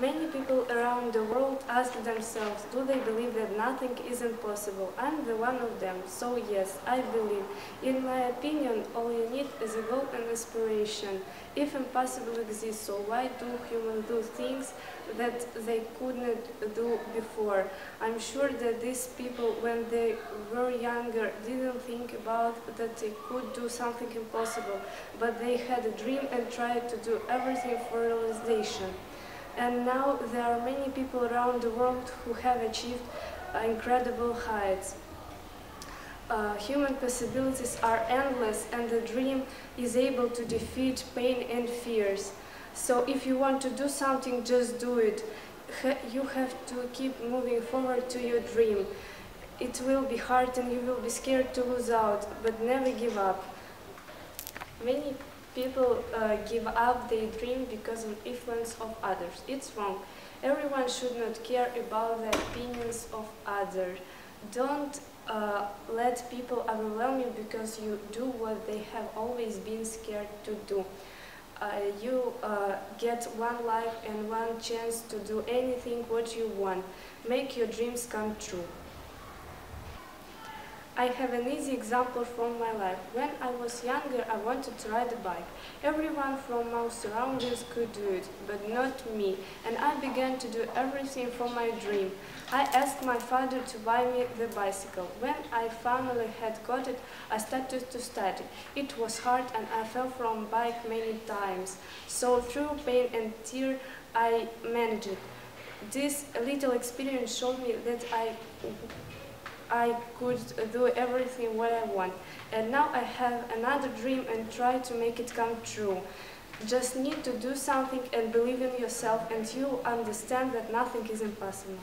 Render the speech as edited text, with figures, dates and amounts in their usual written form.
Many people around the world ask themselves, do they believe that nothing is impossible? I'm the one of them, so yes, I believe. In my opinion, all you need is a goal and aspiration. If impossible exists, so why do humans do things that they couldn't do before? I'm sure that these people, when they were younger, didn't think about that they could do something impossible, but they had a dream and tried to do everything for realization. And now there are many people around the world who have achieved incredible heights. Human possibilities are endless, and the dream is able to defeat pain and fears. So if you want to do something, just do it. You have to keep moving forward to your dream. It will be hard and you will be scared to lose out, but never give up. Many people give up their dream because of influence of others. It's wrong. Everyone should not care about the opinions of others. Don't let people overwhelm you because you do what they have always been scared to do. You get one life and one chance to do anything what you want. Make your dreams come true. I have an easy example from my life. When I was younger, I wanted to ride a bike. Everyone from my surroundings could do it, but not me, and I began to do everything for my dream. I asked my father to buy me the bicycle. When I finally had got it, I started to study. It was hard and I fell from bike many times. So through pain and tears, I managed it. This little experience showed me that I could do everything what I want. And now I have another dream and try to make it come true. Just need to do something and believe in yourself, and you understand that nothing is impossible.